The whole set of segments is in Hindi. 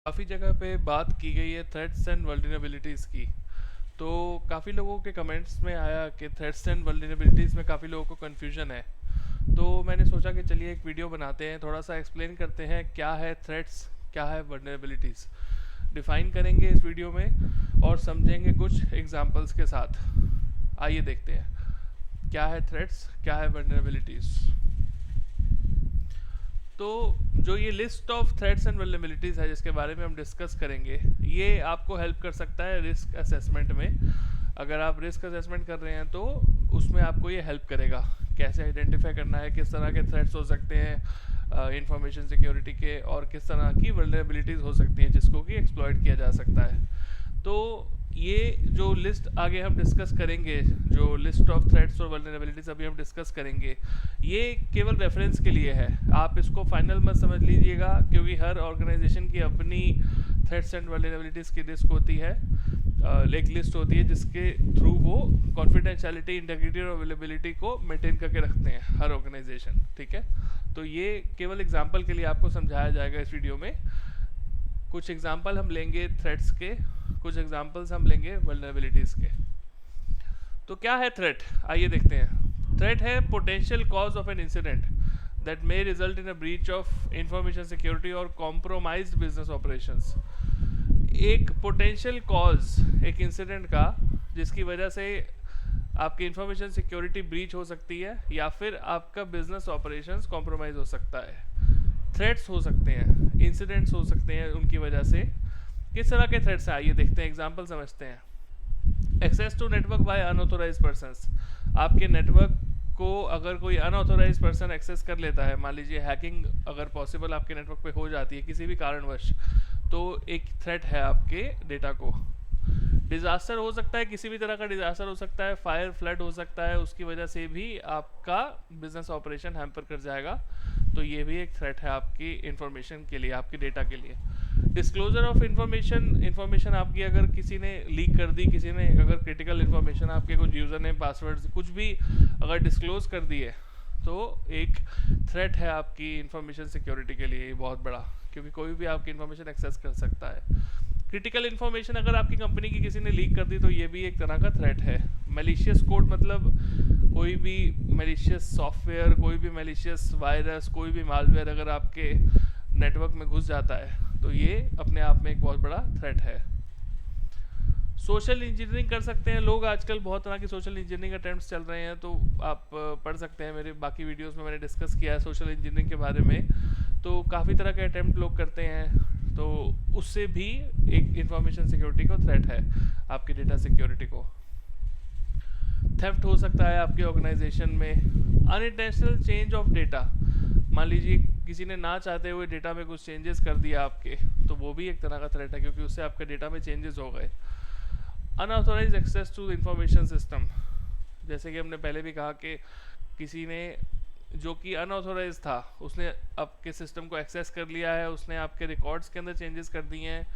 काफ़ी जगह पे बात की गई है थ्रेट्स एंड वल्नरेबिलिटीज़ की। तो काफ़ी लोगों के कमेंट्स में आया कि थ्रेट्स एंड वल्नरेबिलिटीज़ में काफ़ी लोगों को कन्फ्यूजन है। तो मैंने सोचा कि चलिए एक वीडियो बनाते हैं, थोड़ा सा एक्सप्लेन करते हैं क्या है थ्रेट्स, क्या है वल्नरेबिलिटीज़, डिफ़ाइन करेंगे इस वीडियो में और समझेंगे कुछ एग्जांपल्स के साथ। आइए देखते हैं क्या है थ्रेट्स, क्या है वल्नरेबिलिटीज़। तो जो ये list of threats and vulnerabilities है जिसके बारे में हम डिस्कस करेंगे, ये आपको हेल्प कर सकता है रिस्क असेसमेंट में। अगर आप रिस्क असेसमेंट कर रहे हैं तो उसमें आपको ये हेल्प करेगा कैसे आइडेंटिफाई करना है, किस तरह के थ्रेट्स हो सकते हैं इंफॉर्मेशन सिक्योरिटी के, और किस तरह की वल्नरेबिलिटीज़ हो सकती हैं जिसको कि एक्सप्लॉइट किया जा सकता है। तो ये जो लिस्ट आगे हम डिस्कस करेंगे, जो लिस्ट ऑफ थ्रेट्स और वल्नरेबिलिटीज अभी हम डिस्कस करेंगे, ये केवल रेफरेंस के लिए है। आप इसको फाइनल मत समझ लीजिएगा, क्योंकि हर ऑर्गेनाइजेशन की अपनी थ्रेट्स एंड वल्नरेबिलिटीज की रिस्क होती है, एक लिस्ट होती है जिसके थ्रू वो कॉन्फिडेंशियलिटी, इंटीग्रिटी और अवेलेबिलिटी को मेंटेन करके रखते हैं हर ऑर्गेनाइजेशन। ठीक है, तो ये केवल एग्जांपल के लिए आपको समझाया जाएगा इस वीडियो में। कुछ एग्जांपल हम लेंगे थ्रेट्स के, कुछ एग्जांपल्स हम लेंगे वल्नरेबिलिटीज के। तो क्या है थ्रेट, आइए देखते हैं। थ्रेट है potential cause of an incident that may result in a breach of information security और कॉम्प्रोमाइज्ड बिजनेस ऑपरेशंस। एक पोटेंशियल कॉज एक इंसिडेंट का जिसकी वजह से आपकी इंफॉर्मेशन सिक्योरिटी ब्रीच हो सकती है या फिर आपका बिजनेस ऑपरेशंस कॉम्प्रोमाइज हो सकता है। थ्रेट्स हो सकते हैं, इंसिडेंट्स हो सकते हैं उनकी वजह से। किस तरह के थ्रेट्स हैं आइए देखते हैं, एग्जांपल समझते हैं। Access to network by unauthorised persons. आपके नेटवर्क को अगर कोई अनऑथोराइज्ड पर्सन एक्सेस कर लेता है, मान लीजिए हैकिंग अगर पॉसिबल आपके नेटवर्क पे हो जाती है किसी भी कारणवश, तो एक थ्रेट है आपके डेटा को। डिज़ास्टर हो सकता है, किसी भी तरह का डिज़ास्टर हो सकता है, फायर फ्लड हो सकता है, उसकी वजह से भी आपका बिजनेस ऑपरेशन हैम्पर कर जाएगा। तो ये भी एक थ्रेट है आपकी इंफॉर्मेशन के लिए, आपकी डेटा के लिए। डिस्क्लोजर ऑफ इंफॉर्मेशन आपकी अगर किसी ने लीक कर दी, किसी ने अगर क्रिटिकल इंफॉर्मेशन आपके कुछ यूज़र नेम, पासवर्ड कुछ भी अगर डिस्क्लोज कर दिए, तो एक थ्रेट है आपकी इंफॉर्मेशन सिक्योरिटी के लिए बहुत बड़ा, क्योंकि कोई भी आपकी इंफॉर्मेशन एक्सेस कर सकता है। क्रिटिकल इन्फॉर्मेशन अगर आपकी कंपनी की किसी ने लीक कर दी तो ये भी एक तरह का थ्रेट है। मैलिशियस कोड मतलब कोई भी मैलिशियस सॉफ्टवेयर, कोई भी मैलिशियस वायरस, कोई भी मालवेयर अगर आपके नेटवर्क में घुस जाता है तो ये अपने आप में एक बहुत बड़ा थ्रेट है। सोशल इंजीनियरिंग कर सकते हैं लोग, आजकल बहुत तरह की सोशल इंजीनियरिंग अटेम्प्ट्स चल रहे हैं, तो आप पढ़ सकते हैं, मेरे बाकी वीडियोस में मैंने डिस्कस किया है सोशल इंजीनियरिंग के बारे में। तो काफ़ी तरह के अटेम्प्ट लोग करते हैं, तो उससे भी एक इंफॉर्मेशन सिक्योरिटी को थ्रेट है, आपकी डेटा सिक्योरिटी को। थेफ्ट हो सकता है आपके ऑर्गेनाइजेशन में। अनइंटेंशनल चेंज ऑफ डेटा, मान लीजिए किसी ने ना चाहते हुए डेटा में कुछ चेंजेस कर दिया आपके, तो वो भी एक तरह का थ्रेट है, क्योंकि उससे आपके डेटा में चेंजेस हो गए। Unauthorised access to information system, जैसे कि हमने पहले भी कहा कि किसी ने जो कि अनऑथोराइज था उसने आपके सिस्टम को एक्सेस कर लिया है, उसने आपके रिकॉर्ड्स के अंदर चेंजेस कर दिए हैं।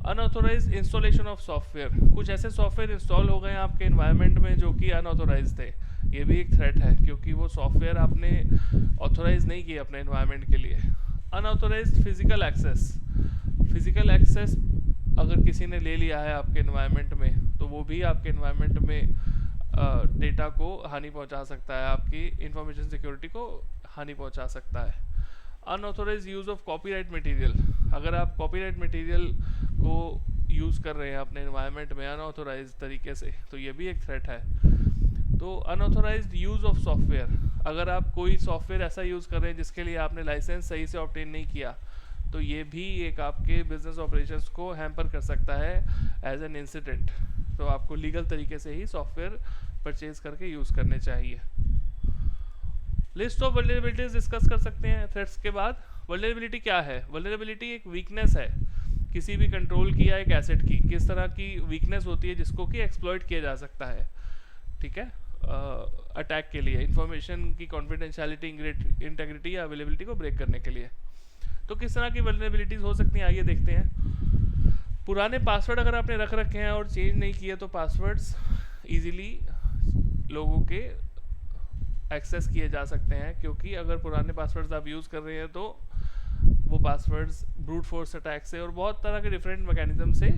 अनऑथोराइज इंस्टॉलेशन ऑफ सॉफ्टवेयर, कुछ ऐसे सॉफ्टवेयर इंस्टॉल हो गए हैं आपके इन्वायरमेंट में जो कि अनऑथोराइज थे, ये भी एक थ्रेट है, क्योंकि वो सॉफ्टवेयर आपने ऑथोराइज नहीं किए अपने इन्वायरमेंट के लिए। Unauthorised physical access, physical access अगर किसी ने ले लिया है आपके इन्वायरमेंट में, तो वो भी आपके इन्वायरमेंट में डेटा को हानि पहुंचा सकता है, आपकी इंफॉर्मेशन सिक्योरिटी को हानि पहुंचा सकता है। Unauthorised use of copyright material, अगर आप कॉपीराइट मटेरियल को यूज़ कर रहे हैं अपने इन्वायरमेंट में अनऑथोराइज तरीके से, तो ये भी एक थ्रेट है। तो अनऑथोराइज्ड यूज़ ऑफ सॉफ्टवेयर, अगर आप कोई सॉफ्टवेयर ऐसा यूज़ कर रहे हैं जिसके लिए आपने लाइसेंस सही से ऑब्टेन नहीं किया, तो ये भी एक आपके बिजनेस ऑपरेशंस को हैम्पर कर सकता है एज एन इंसिडेंट। तो आपको लीगल तरीके से ही सॉफ्टवेयर परचेज करके यूज़ करने चाहिए। लिस्ट ऑफ वल्नरेबिलिटीज डिस्कस कर सकते हैं थ्रेट्स के बाद। वल्नरेबिलिटी क्या है? वल्नरेबिलिटी एक वीकनेस है किसी भी कंट्रोल की या एक एसेट की, किस तरह की वीकनेस होती है जिसको कि एक्सप्लॉइट किया जा सकता है, ठीक है, अटैक के लिए, इंफॉर्मेशन की कॉन्फिडेंशियलिटी, इंटेग्रिटी या अवेलेबिलिटी को ब्रेक करने के लिए। तो किस तरह की वल्नरेबिलिटीज हो सकती हैं आइए देखते हैं। पुराने पासवर्ड अगर आपने रख रखे हैं और चेंज नहीं किए, तो पासवर्ड्स इजीली लोगों के एक्सेस किए जा सकते हैं, क्योंकि अगर पुराने पासवर्ड्स आप यूज़ कर रहे हैं तो वो पासवर्ड्स ब्रूट फोर्स अटैक से और बहुत तरह के डिफरेंट मैकेनिज्म से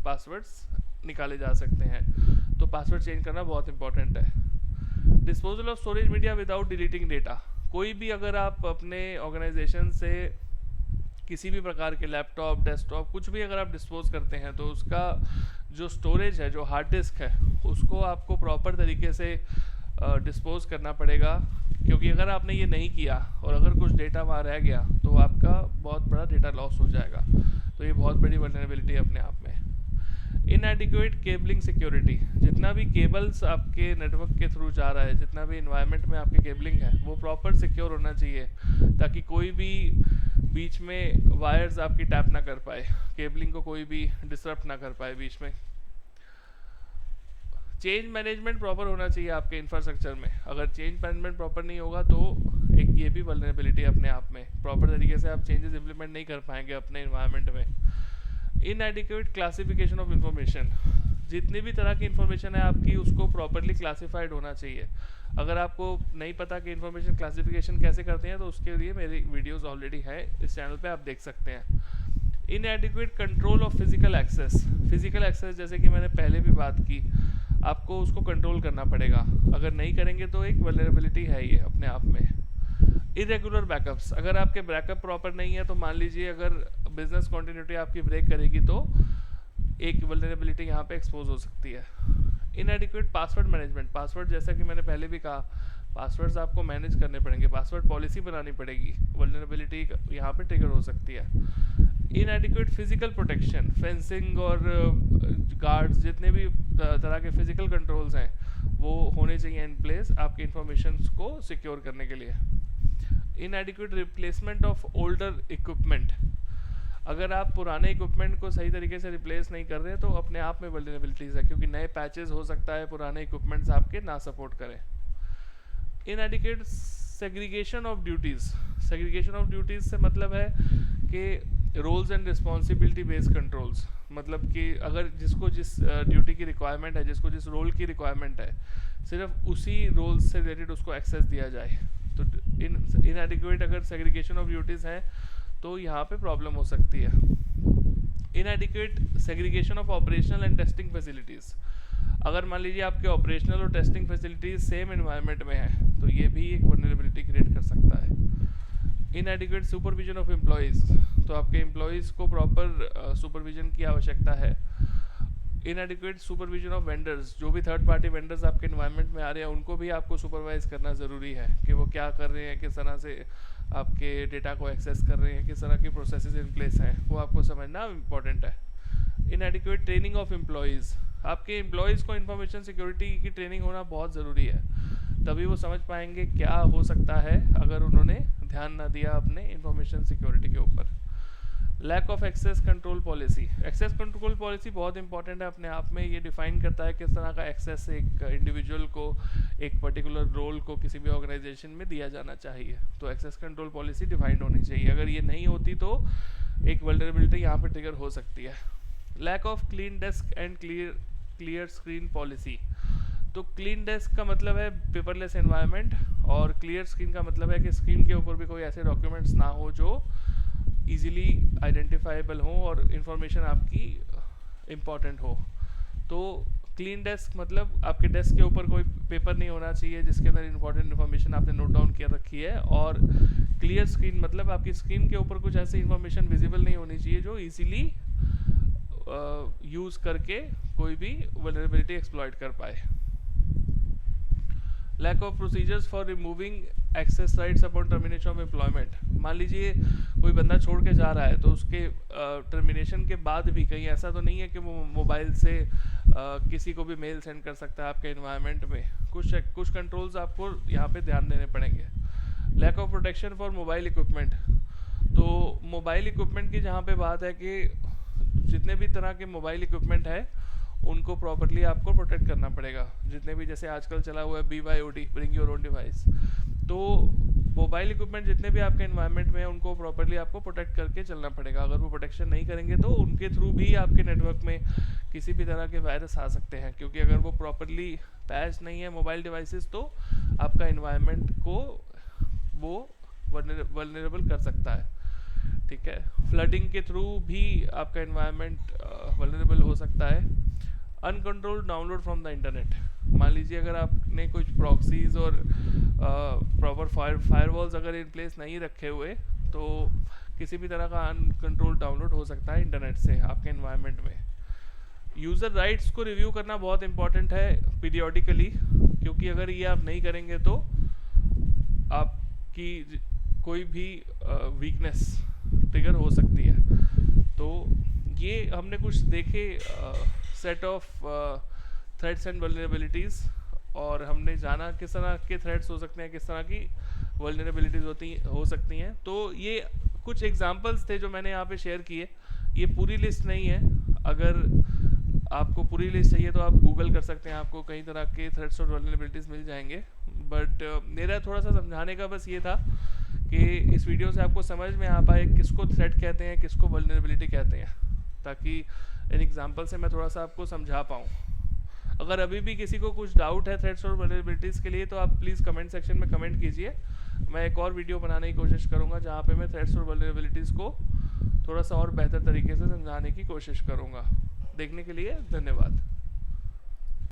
पासवर्ड्स निकाले जा सकते हैं। तो पासवर्ड चेंज करना बहुत इंपॉर्टेंट है। Disposal of storage media without deleting data. कोई भी अगर आप अपने ऑर्गेनाइजेशन से किसी भी प्रकार के लैपटॉप, डेस्कटॉप, कुछ भी अगर आप डिस्पोज करते हैं तो उसका जो स्टोरेज है, जो हार्ड डिस्क है, उसको आपको प्रॉपर तरीके से डिस्पोज करना पड़ेगा, क्योंकि अगर आपने ये नहीं किया और अगर कुछ डेटा वहाँ रह गया तो आपका बहुत बड़ा डेटा लॉस हो जाएगा। तो ये बहुत बड़ी वल्नरेबिलिटी है अपने आप में। इनएडिक्वेट केबलिंग सिक्योरिटी। जितना भी केबल्स आपके नेटवर्क के थ्रू जा रहा है, जितना भी इन्वायरमेंट में आपकी केबलिंग है, वो प्रॉपर सिक्योर होना चाहिए ताकि कोई भी बीच में वायर्स आपकी टैप ना कर पाए, केबलिंग को कोई भी डिसरप्ट ना कर पाए बीच में। चेंज मैनेजमेंट प्रॉपर होना चाहिए आपके इंफ्रास्ट्रक्चर में। अगर चेंज मैनेजमेंट प्रॉपर नहीं होगा तो एक ये भी वल्नरेबिलिटी अपने आप में, प्रॉपर तरीके से आप चेंजेस इंप्लीमेंट नहीं कर पाएंगे अपने इन्वायरमेंट में। इनएडिक्वेट क्लासिफिकेशन ऑफ इंफॉर्मेशन। जितनी भी तरह की इंफॉर्मेशन है आपकी, उसको प्रॉपरली क्लासिफाइड होना चाहिए। अगर आपको नहीं पता कि इंफॉर्मेशन क्लासिफिकेशन कैसे करते हैं तो उसके लिए मेरी वीडियोस ऑलरेडी है इस चैनल पे, आप देख सकते हैं। Inadequate control of physical access. Physical access जैसे कि मैंने पहले भी बात की, आपको उसको कंट्रोल करना पड़ेगा। अगर नहीं करेंगे तो एक वल्नरेबिलिटी है ये अपने आप में। Irregular backups. अगर आपके बैकअप प्रॉपर नहीं है तो मान लीजिए अगर बिजनेस कंटिन्यूटी आपकी ब्रेक करेगी तो एक वल्नरेबिलिटी यहाँ पे एक्सपोज हो सकती है। इनएडिक्वेट पासवर्ड मैनेजमेंट। पासवर्ड जैसा कि मैंने पहले भी कहा, पासवर्ड्स आपको मैनेज करने पड़ेंगे, पासवर्ड पॉलिसी बनानी पड़ेगी, वल्नरेबिलिटी यहाँ पे ट्रिगर हो सकती है। इनएडिक्वेट फिजिकल प्रोटेक्शन। फेंसिंग और गार्ड्स, जितने भी तरह के फिजिकल कंट्रोल्स हैं वो होने चाहिए इन प्लेस आपकी इंफॉर्मेशन को सिक्योर करने के लिए। इनएडिक्वेट रिप्लेसमेंट ऑफ ओल्डर इक्विपमेंट। अगर आप पुराने इक्विपमेंट को सही तरीके से रिप्लेस नहीं कर रहे तो अपने आप में वल्नरेबिलिटीज है, क्योंकि नए पैचेस हो सकता है पुराने इक्विपमेंट्स आपके ना सपोर्ट करें। Inadequate segregation of duties. Segregation of duties से मतलब है कि roles and responsibility based controls. मतलब कि अगर जिसको जिस ड्यूटी की रिक्वायरमेंट है, जिसको जिस रोल की रिक्वायरमेंट है, सिर्फ उसी रोल से रिलेटेड उसको एक्सेस दिया जाए। तो इनएडिक्वेट अगर सेग्रीगेशन ऑफ ड्यूटीज़ है तो यहाँ पे प्रॉब्लम हो सकती है। इनएडिक्वेट segregation of operational and testing facilities. अगर मान लीजिए आपके ऑपरेशनल और टेस्टिंग फैसिलिटीज सेम एनवायरनमेंट में है तो ये भी एक वल्नरेबिलिटी क्रिएट कर सकता है। इनएडिक्वेट सुपरविजन ऑफ एम्प्लॉयज़। तो आपके एम्प्लॉयज़ को प्रॉपर सुपरविजन की आवश्यकता है। इनएडिक्वेट सुपरविजन ऑफ वेंडर्स। जो भी थर्ड पार्टी वेंडर्स आपके एनवायरनमेंट में आ रहे हैं उनको भी आपको सुपरवाइज करना ज़रूरी है कि वो क्या कर रहे हैं, किस तरह से आपके डेटा को एक्सेस कर रहे हैं, किस तरह की प्रोसेसेस इन प्लेस हैं, वो आपको समझना इम्पॉर्टेंट है। इनएडिक्वेट ट्रेनिंग ऑफ एम्प्लॉयज़। आपके एम्प्लॉयज़ को इंफॉर्मेशन सिक्योरिटी की ट्रेनिंग होना बहुत ज़रूरी है, तभी वो समझ पाएंगे क्या हो सकता है अगर उन्होंने ध्यान ना दिया अपने इंफॉर्मेशन सिक्योरिटी के ऊपर। Lack of access control policy. Access control policy बहुत इंपॉर्टेंट है अपने आप में। ये डिफाइन करता है किस तरह का एक्सेस एक इंडिविजुअल को, एक पर्टिकुलर रोल को किसी भी ऑर्गेनाइजेशन में दिया जाना चाहिए। तो एक्सेस कंट्रोल पॉलिसी डिफाइंड होनी चाहिए। अगर ये नहीं होती तो एक वल्नरेबिलिटी यहाँ पर ट्रिगर हो सकती है। Lack of clean desk and clear screen policy. तो क्लीन डेस्क का मतलब है पेपरलेस एनवायरनमेंट, और क्लियर स्क्रीन का मतलब है कि स्क्रीन के ऊपर भी कोई ऐसे डॉक्यूमेंट्स ना हो जो इजीली आइडेंटिफाइबल हो और इन्फॉर्मेशन आपकी इम्पॉर्टेंट हो। तो क्लीन डेस्क मतलब आपके डेस्क के ऊपर कोई पेपर नहीं होना चाहिए जिसके अंदर इंपॉर्टेंट इन्फॉर्मेशन आपने नोट डाउन किया रखी है। और क्लियर स्क्रीन मतलब आपकी स्क्रीन के ऊपर कुछ ऐसी इन्फॉर्मेशन विजिबल नहीं होनी चाहिए जो इजीली यूज़ करके कोई भी वल्नरेबिलिटी एक्सप्लॉइट कर पाए। Lack of procedures for removing access rights upon termination of employment. मान लीजिए कोई बंदा छोड़ के जा रहा है तो उसके टर्मिनेशन के बाद भी कहीं ऐसा तो नहीं है कि वो मोबाइल से किसी को भी मेल सेंड कर सकता है आपके एनवायरनमेंट में। कुछ कंट्रोल्स आपको यहाँ पे ध्यान देने पड़ेंगे। Lack of protection for mobile equipment. तो मोबाइल इक्विपमेंट की जहाँ पे बात है कि जितने भी तरह के मोबाइल इक्विपमेंट है उनको प्रॉपरली आपको प्रोटेक्ट करना पड़ेगा। जितने भी जैसे आजकल चला हुआ है BYOD, bring your own device, तो मोबाइल इक्विपमेंट जितने भी आपके एनवायरनमेंट में है उनको प्रॉपरली आपको प्रोटेक्ट करके चलना पड़ेगा। अगर वो प्रोटेक्शन नहीं करेंगे तो उनके थ्रू भी आपके नेटवर्क में किसी भी तरह के वायरस आ सकते हैं, क्योंकि अगर वो प्रॉपरली पैच नहीं है मोबाइल डिवाइसेस तो आपका एनवायरनमेंट को वो वल्नरेबल कर सकता है। ठीक है। फ्लडिंग के थ्रू भी आपका इन्वायरमेंट वल्नरेबल हो सकता है। Uncontrolled download from the internet, मान लीजिए अगर आपने कुछ प्रॉक्सीज और प्रॉपर फायरवॉल्स अगर इन प्लेस नहीं रखे हुए तो किसी भी तरह का अनकंट्रोल्ड डाउनलोड हो सकता है इंटरनेट से आपके इन्वायरमेंट में। यूज़र राइट्स को रिव्यू करना बहुत इंपॉर्टेंट है पीरियोडिकली, क्योंकि अगर ये आप नहीं करेंगे तो आपकी कोई भी वीकनेस ट्रिगर हो सकती है। तो ये हमने कुछ देखे set of threats and vulnerabilities, और हमने जाना किस तरह के थ्रेट्स हो सकते हैं, किस तरह की वल्नरेबिलिटीज़ हो सकती हैं। तो ये कुछ एग्जांपल्स थे जो मैंने यहाँ पे शेयर किए। ये पूरी लिस्ट नहीं है, अगर आपको पूरी लिस्ट चाहिए तो आप गूगल कर सकते हैं, आपको कई तरह के थ्रेट्स और वल्नरेबिलिटीज़ मिल जाएंगे। बट मेरा थोड़ा सा समझाने का बस ये था कि इस वीडियो से आपको समझ में आ पाए किसको थ्रेट कहते हैं, किसको वल्नरेबिलिटी कहते हैं, ताकि इन एग्जांपल से मैं थोड़ा सा आपको समझा पाऊँ। अगर अभी भी किसी को कुछ डाउट है थ्रेट्स और वल्नरेबिलिटीज़ के लिए तो आप प्लीज़ कमेंट सेक्शन में कमेंट कीजिए। मैं एक और वीडियो बनाने की कोशिश करूँगा जहाँ पे मैं थ्रेट्स और वल्नरेबिलिटीज़ को थोड़ा सा और बेहतर तरीके से समझाने की कोशिश करूँगा। देखने के लिए धन्यवाद।